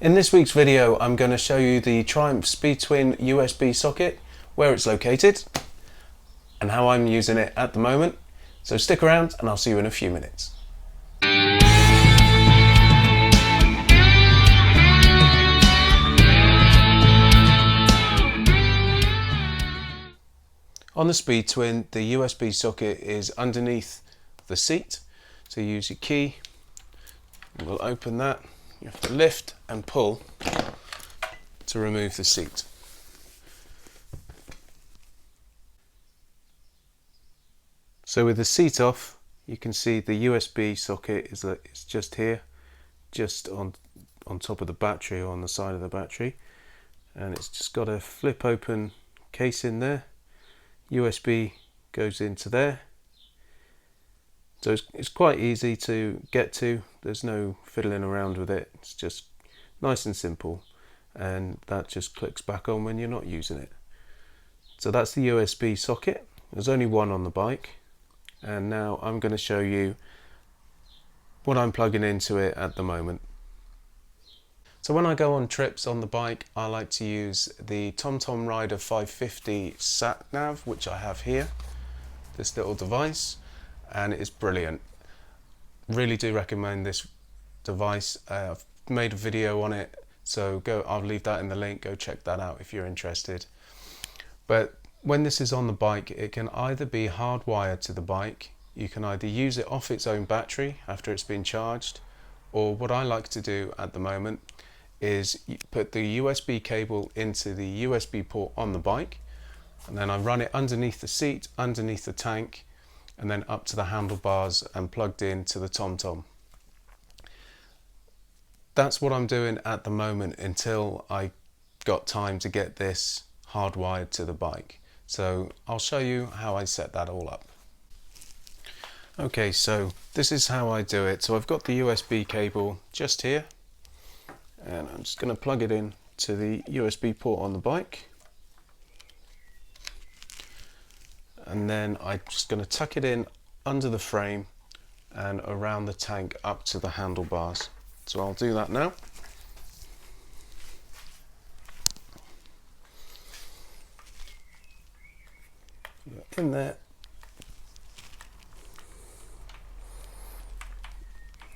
In this week's video, I'm going to show you the Triumph SpeedTwin USB socket, where it's located, and how I'm using it at the moment. So stick around and I'll see you in a few minutes. On the SpeedTwin, the USB socket is underneath the seat. So you use your key, we'll open that. You have to lift and pull to remove the seat. So with the seat off, you can see the USB socket is just here, just on top of the battery or on the side of the battery, and it's just got a flip open case in there. USB goes into there. So it's quite easy to get to, there's no fiddling around with it, it's just nice and simple, and that just clicks back on when you're not using it. So that's the USB socket. There's only one on the bike, and now I'm going to show you what I'm plugging into it at the moment. So when I go on trips on the bike, I like to use the TomTom Rider 550 sat nav, which I have here, this little device. And it is brilliant. Really do recommend this device. I've made a video on it, so I'll leave that in the link. Go check that out if you're interested. But when this is on the bike, it can either be hardwired to the bike, you can either use it off its own battery after it's been charged, or what I like to do at the moment is put the USB cable into the USB port on the bike, and then I run it underneath the seat, underneath the tank, and then up to the handlebars and plugged in to the TomTom. That's what I'm doing at the moment until I got time to get this hardwired to the bike. So I'll show you how I set that all up. Okay, so this is how I do it. So I've got the USB cable just here, and I'm just going to plug it in to the USB port on the bike. And then I'm just going to tuck it in under the frame and around the tank up to the handlebars. So I'll do that now. In there,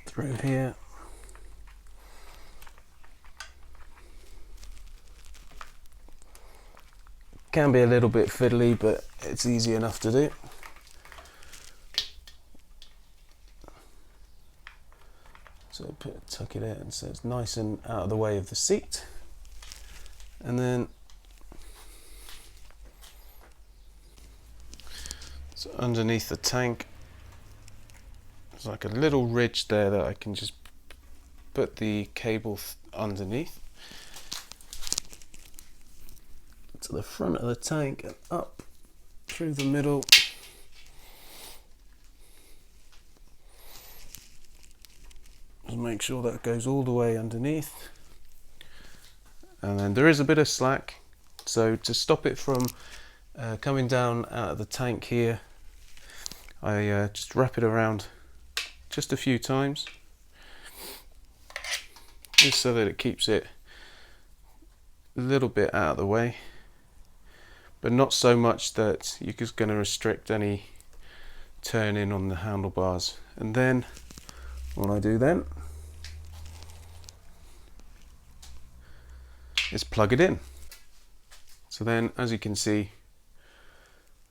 through here, can be a little bit fiddly, but it's easy enough to do. So tuck it in so it's nice and out of the way of the seat, and then so underneath the tank there's like a little ridge there that I can just put the cable underneath to the front of the tank and up through the middle. Just make sure that goes all the way underneath, and then there is a bit of slack, so to stop it from coming down out of the tank here, I just wrap it around just a few times, just so that it keeps it a little bit out of the way, but not so much that you're just going to restrict any turning on the handlebars. And then what I do then is plug it in. So then, as you can see,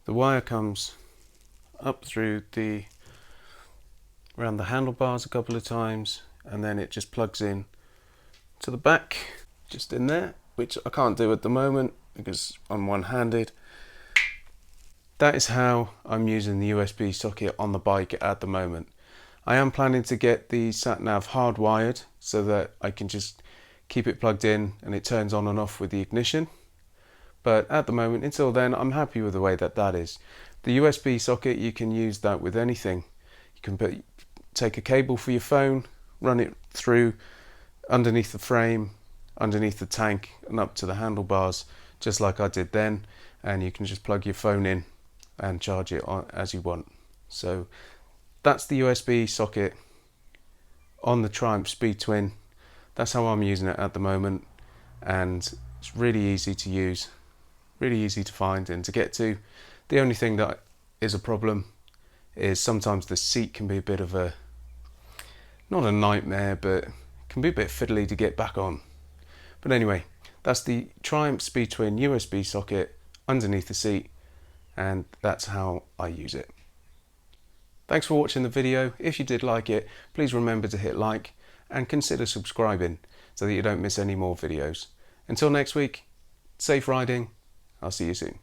the wire comes up through around the handlebars a couple of times, and then it just plugs in to the back, just in there, which I can't do at the moment because I'm one-handed. That is how I'm using the USB socket on the bike at the moment. I am planning to get the sat-nav hardwired so that I can just keep it plugged in and it turns on and off with the ignition. But at the moment, until then, I'm happy with the way that is. The USB socket, you can use that with anything. You can take a cable for your phone, run it through underneath the frame, underneath the tank and up to the handlebars, just like I did then, and you can just plug your phone in and charge it on as you want. So that's the USB socket on the Triumph SpeedTwin. that's how I'm using it at the moment, and it's really easy to use, really easy to find and to get to. The only thing that is a problem is sometimes the seat can be a bit of a, not a nightmare, but can be a bit fiddly to get back on. But anyway, that's the Triumph Speed Twin USB socket underneath the seat, and that's how I use it. Thanks for watching the video. If you did like it, please remember to hit like and consider subscribing so that you don't miss any more videos. Until next week, safe riding. I'll see you soon.